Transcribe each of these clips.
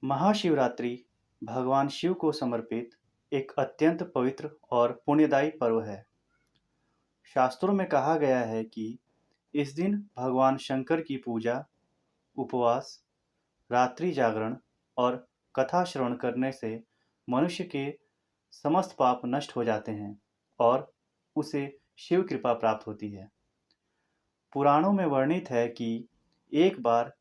महाशिवरात्रि भगवान शिव को समर्पित एक अत्यंत पवित्र और पुण्यदायी पर्व है। शास्त्रों में कहा गया है कि इस दिन भगवान शंकर की पूजा, उपवास, रात्रि जागरण और कथा श्रवण करने से मनुष्य के समस्त पाप नष्ट हो जाते हैं और उसे शिव कृपा प्राप्त होती है। पुराणों में वर्णित है कि एक बार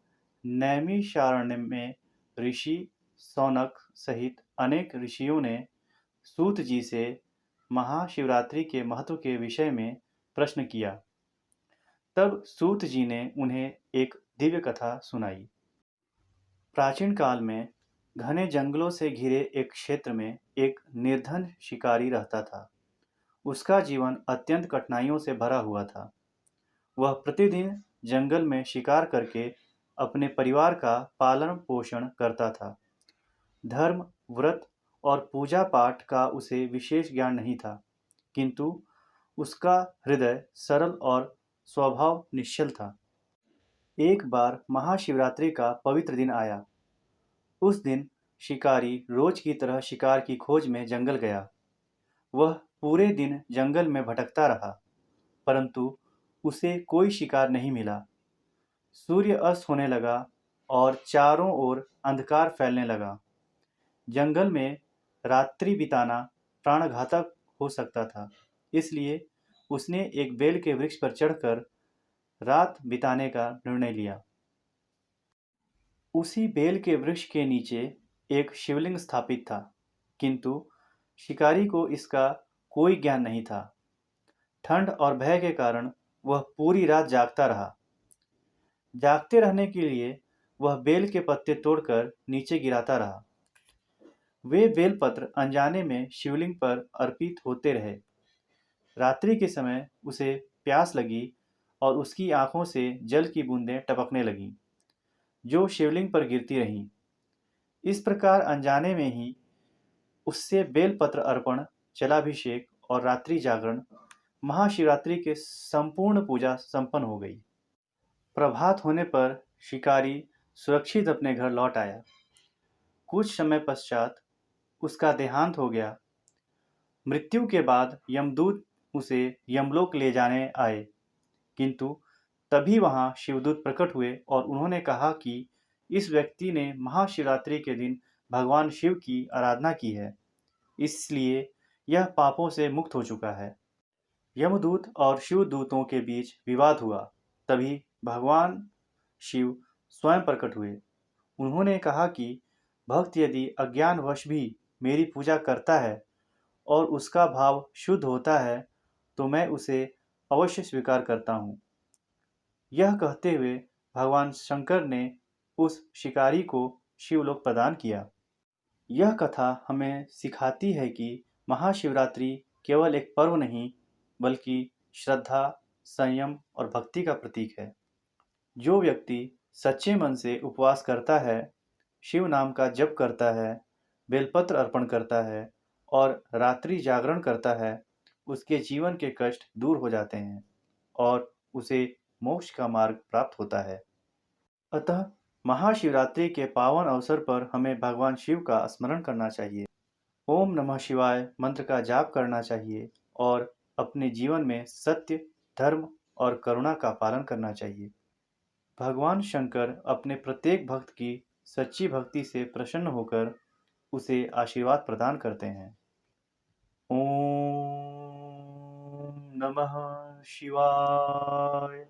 नैमिषारण्य में ऋषि शौनक सहित अनेक ऋषियों ने सूत जी से महाशिवरात्रि के महत्व के विषय में प्रश्न किया। तब सूत जी ने उन्हें एक दिव्य कथा सुनाई। प्राचीन काल में घने जंगलों से घिरे एक क्षेत्र में एक निर्धन शिकारी रहता था। उसका जीवन अत्यंत कठिनाइयों से भरा हुआ था। वह प्रतिदिन जंगल में शिकार करके अपने परिवार का पालन पोषण करता था। धर्म, व्रत और पूजा पाठ का उसे विशेष ज्ञान नहीं था, किंतु उसका हृदय सरल और स्वभाव निश्चल था। एक बार महाशिवरात्रि का पवित्र दिन आया। उस दिन शिकारी रोज की तरह शिकार की खोज में जंगल गया। वह पूरे दिन जंगल में भटकता रहा, परंतु उसे कोई शिकार नहीं मिला। सूर्य अस्त होने लगा और चारों ओर अंधकार फैलने लगा। जंगल में रात्रि बिताना प्राणघातक हो सकता था, इसलिए उसने एक बेल के वृक्ष पर चढ़कर रात बिताने का निर्णय लिया। उसी बेल के वृक्ष के नीचे एक शिवलिंग स्थापित था, किंतु शिकारी को इसका कोई ज्ञान नहीं था। ठंड और भय के कारण वह पूरी रात जागता रहा। जागते रहने के लिए वह बेल के पत्ते तोड़कर नीचे गिराता रहा। वे बेलपत्र अनजाने में शिवलिंग पर अर्पित होते रहे। रात्रि के समय उसे प्यास लगी और उसकी आंखों से जल की बूंदें टपकने लगीं, जो शिवलिंग पर गिरती रहीं। इस प्रकार अनजाने में ही उससे बेलपत्र अर्पण, जलाभिषेक और रात्रि जागरण, महाशिवरात्रि के संपूर्ण पूजा संपन्न हो गई। प्रभात होने पर शिकारी सुरक्षित अपने घर लौट आया। कुछ समय पश्चात उसका देहांत हो गया। मृत्यु के बाद यमदूत उसे यमलोक ले जाने आए, किंतु तभी वहां शिवदूत प्रकट हुए और उन्होंने कहा कि इस व्यक्ति ने महाशिवरात्रि के दिन भगवान शिव की आराधना की है, इसलिए यह पापों से मुक्त हो चुका है। यमदूत और शिवदूतों के बीच विवाद हुआ। तभी भगवान शिव स्वयं प्रकट हुए। उन्होंने कहा कि भक्त यदि अज्ञानवश भी मेरी पूजा करता है और उसका भाव शुद्ध होता है, तो मैं उसे अवश्य स्वीकार करता हूँ। यह कहते हुए भगवान शंकर ने उस शिकारी को शिवलोक प्रदान किया। यह कथा हमें सिखाती है कि महाशिवरात्रि केवल एक पर्व नहीं, बल्कि श्रद्धा, संयम और भक्ति का प्रतीक है। जो व्यक्ति सच्चे मन से उपवास करता है, शिव नाम का जप करता है, बेलपत्र अर्पण करता है और रात्रि जागरण करता है, उसके जीवन के कष्ट दूर हो जाते हैं और उसे मोक्ष का मार्ग प्राप्त होता है। अतः महाशिवरात्रि के पावन अवसर पर हमें भगवान शिव का स्मरण करना चाहिए, ओम नमः शिवाय मंत्र का जाप करना चाहिए और अपने जीवन में सत्य, धर्म और करुणा का पालन करना चाहिए। भगवान शंकर अपने प्रत्येक भक्त की सच्ची भक्ति से प्रसन्न होकर उसे आशीर्वाद प्रदान करते हैं। ओम नमः शिवाय।